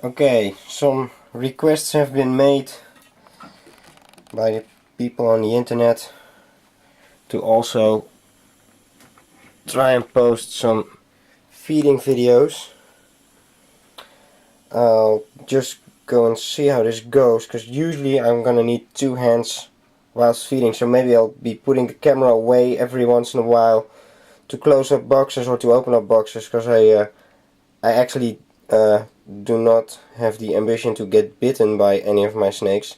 Okay, some requests have been made by the people on the internet to also try and post some feeding videos. I'll just go and see how this goes, because usually I'm gonna need two hands whilst feeding, so maybe I'll be putting the camera away every once in a while to close up boxes or to open up boxes, because I actually do not have the ambition to get bitten by any of my snakes,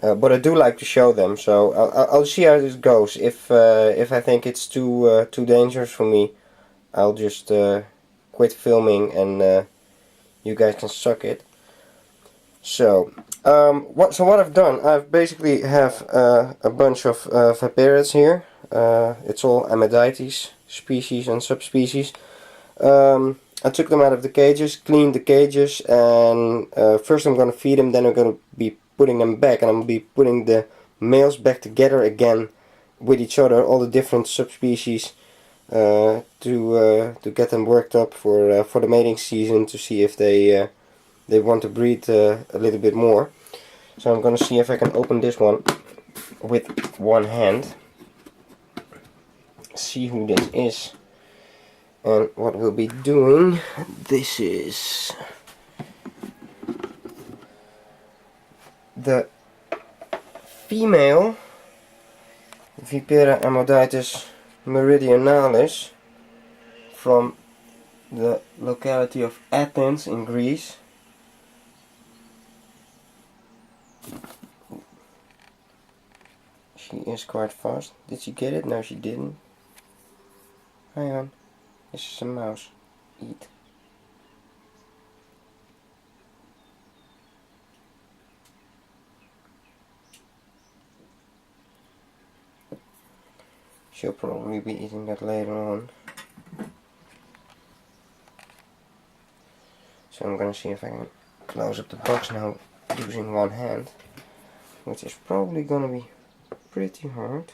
but I do like to show them. So I'll see how this goes. If I think it's too dangerous for me, I'll just quit filming and you guys can suck it. So what I've done, I've basically have a bunch of Viperas here. It's all Ammodytes species and subspecies. I took them out of the cages, cleaned the cages, and first I'm going to feed them, then I'm going to be putting them back, and I'm going to be putting the males back together again with each other, all the different subspecies, to get them worked up for the mating season, to see if they want to breed a little bit more. So I'm going to see if I can open this one with one hand, see who this is. And what we'll be doing, this is the female Vipera Ammodytes meridionalis from the locality of Athens in Greece. She is quite fast. Did she get it? No, she didn't. Hang on. This is a mouse. Eat. She'll probably be eating that later on. So I'm gonna see if I can close up the box now using one hand, which is probably gonna be pretty hard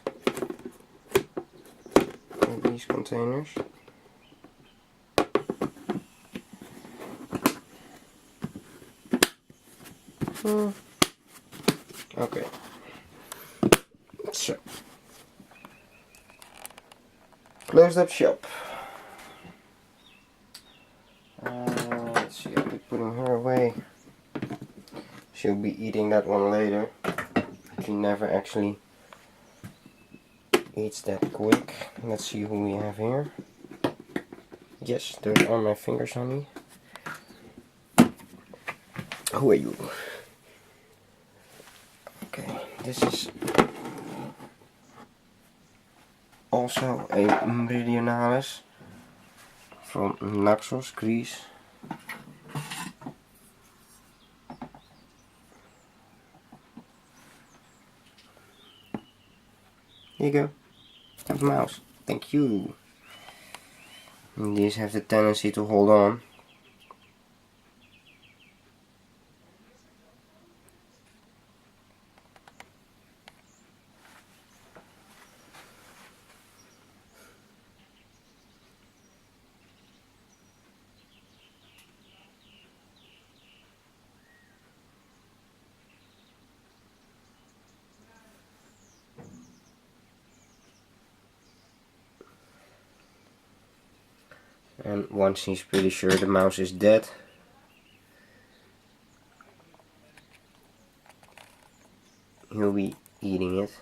in these containers. Okay, so closed up shop. Let's see, I'll be putting her away. She'll be eating that one later. She never actually eats that quick. Let's see who we have here. Yes, there are my fingers, honey. Who are you? Okay, this is also a meridionalis from Naxos, Greece. Here you go. Have a mouse. Thank you. And these have the tendency to hold on. And once he's pretty sure the mouse is dead, he'll be eating it.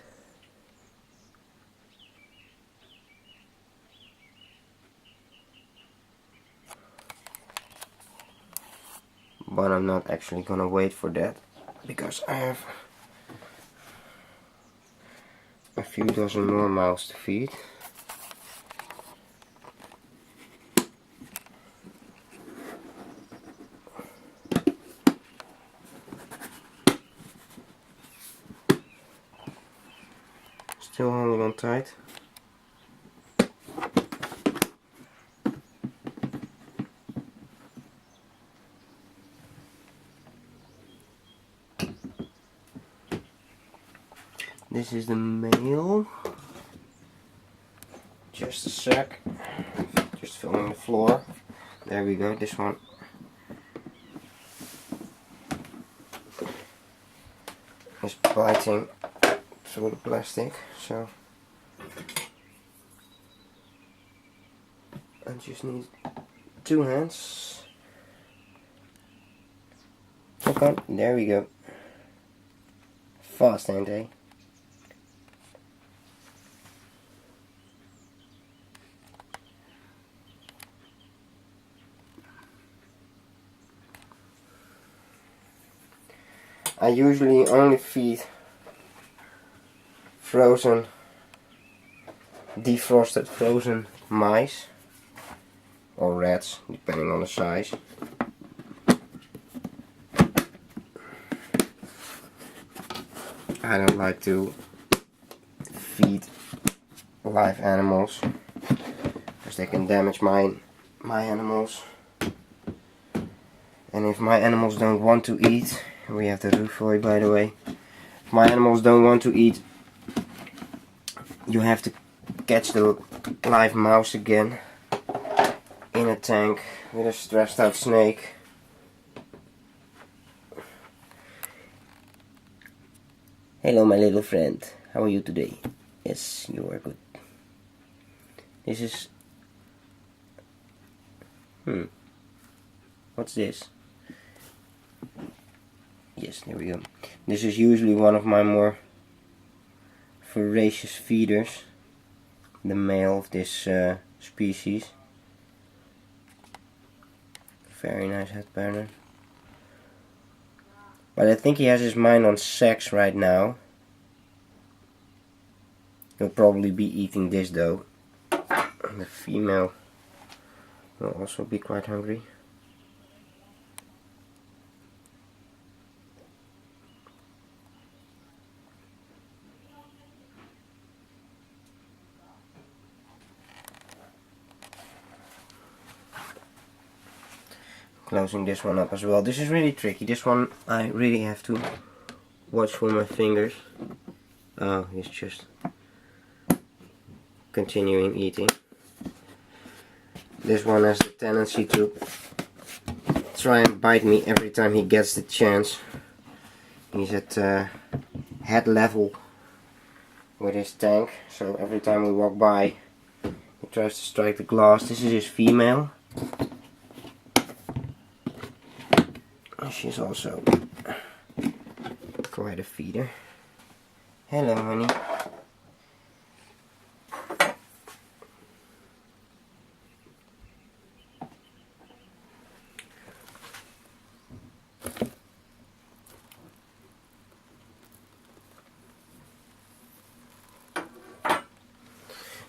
But I'm not actually gonna wait for that, because I have a few dozen more mouths to feed. Still holding on tight. This is the male. Just a sec. Just filling the floor. There we go, this one is biting through the plastic, so I just need 2 hands. Okay, there we go. Fast, ain't they? I usually only feed frozen, defrosted frozen mice or rats, depending on the size. I don't like to feed live animals because they can damage my animals. And if my animals don't want to eat, we have the Rufoy, by the way. If my animals don't want to eat, you have to catch the live mouse again in a tank with a stressed out snake. Hello my little friend, how are you today? Yes, you are good. This is... What's this? Yes, there we go. This is usually one of my more voracious feeders. The male of this species. Very nice head pattern. But I think he has his mind on sex right now. He'll probably be eating this though. And the female will also be quite hungry. Closing this one up as well. This is really tricky. This one I really have to watch with my fingers. Oh, he's just continuing eating. This one has the tendency to try and bite me every time he gets the chance. He's at head level with his tank, so every time we walk by he tries to strike the glass. This is his female. She's also quite a feeder. Hello, honey.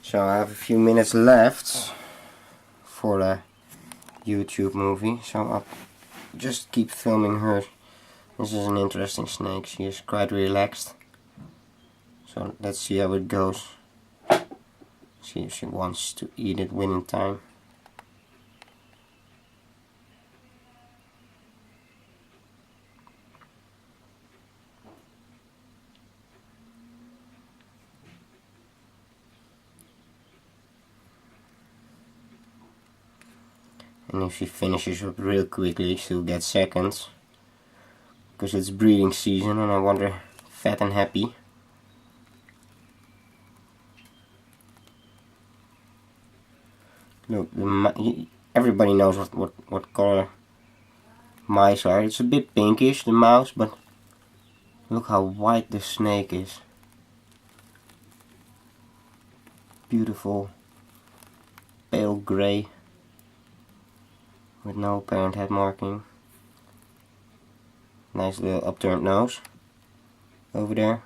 So I have a few minutes left for the YouTube movie, so I'll just keep filming her. This is an interesting snake. She is quite relaxed. So let's see how it goes. See if she wants to eat it within time. And if she finishes up real quickly, she'll get seconds. Because it's breeding season and I want her fat and happy. Look, everybody knows what color mice are. It's a bit pinkish, the mouse, but look how white the snake is. Beautiful pale grey with no apparent head marking. Nice little upturned nose over there.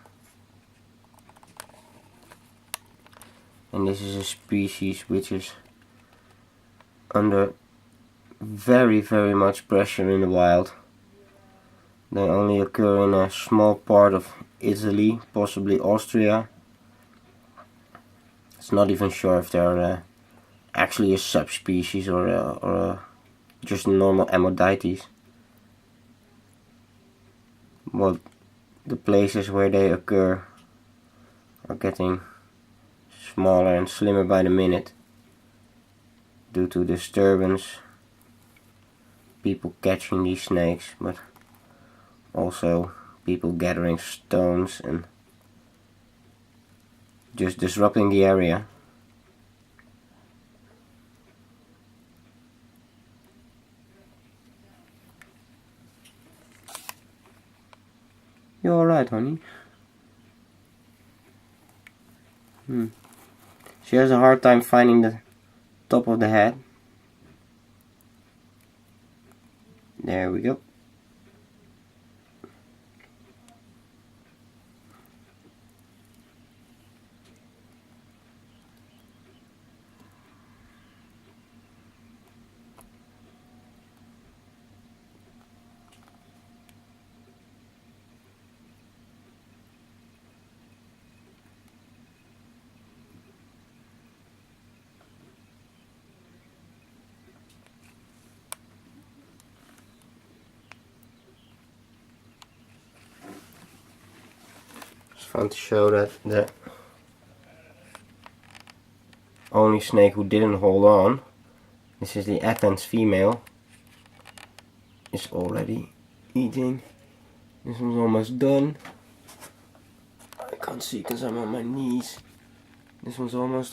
And this is a species which is under very much pressure in the wild. They only occur in a small part of Italy, possibly Austria. It's not even sure if they're actually a subspecies or just normal Ammodytes. Well, the places where they occur are getting smaller and slimmer by the minute due to disturbance, people catching these snakes, but also people gathering stones and just disrupting the area. You alright, honey? She has a hard time finding the top of the head. There we go. It's fun to show that the only snake who didn't hold on, this is the Athens female, is already eating. This one's almost done. I can't see because I'm on my knees. This one's almost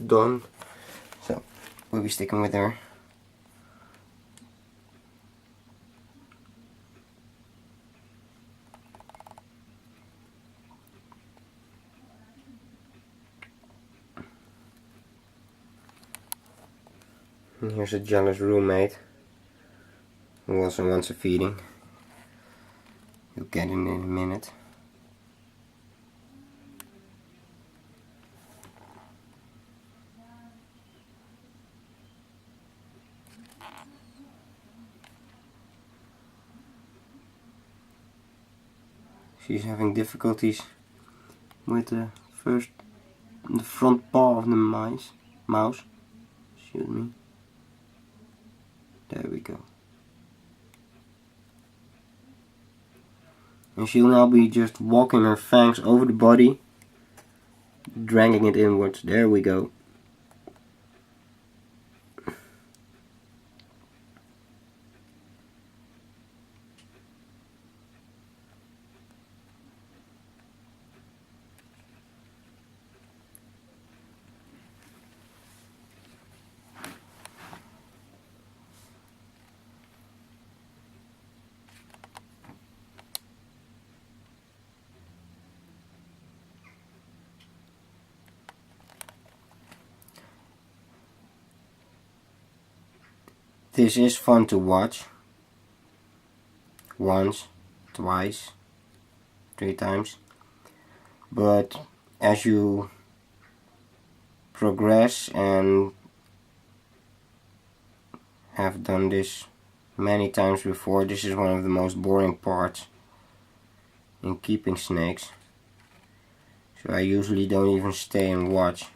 done. So we'll be sticking with her. And here's a jealous roommate who also wants a feeding. You'll get it in a minute. She's having difficulties with the front paw of the mouse. Excuse me. There we go. And she'll now be just walking her fangs over the body, dragging it inwards. There we go. This is fun to watch. Once, twice, 3 times. But as you progress and have done this many times before, this is one of the most boring parts in keeping snakes. So I usually don't even stay and watch.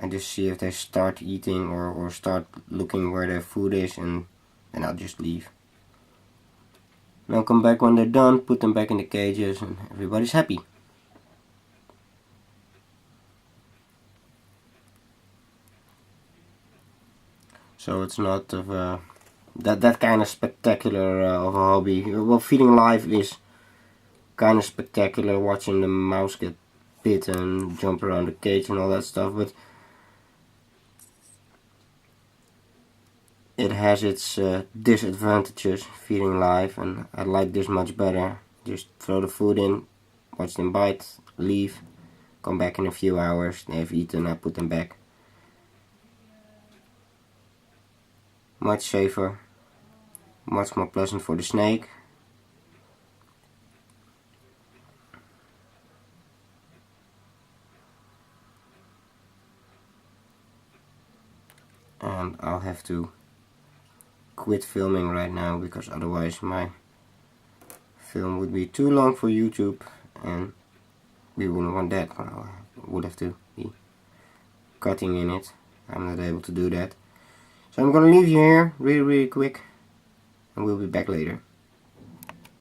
I just see if they start eating or start looking where their food is, and then I'll just leave. And I'll come back when they're done, put them back in the cages, and everybody's happy. So it's not of that kind of spectacular of a hobby. Well, feeding live is kind of spectacular, watching the mouse get bit and jump around the cage and all that stuff, but it has its disadvantages, feeding live, and I like this much better. Just throw the food in, watch them bite, leave, come back in a few hours, they've eaten, I put them back. Much safer, much more pleasant for the snake. And I'll have to quit filming right now, because otherwise my film would be too long for YouTube and we wouldn't want that. I would have to be cutting in it. I'm not able to do that. So I'm gonna leave you here really quick and we'll be back later.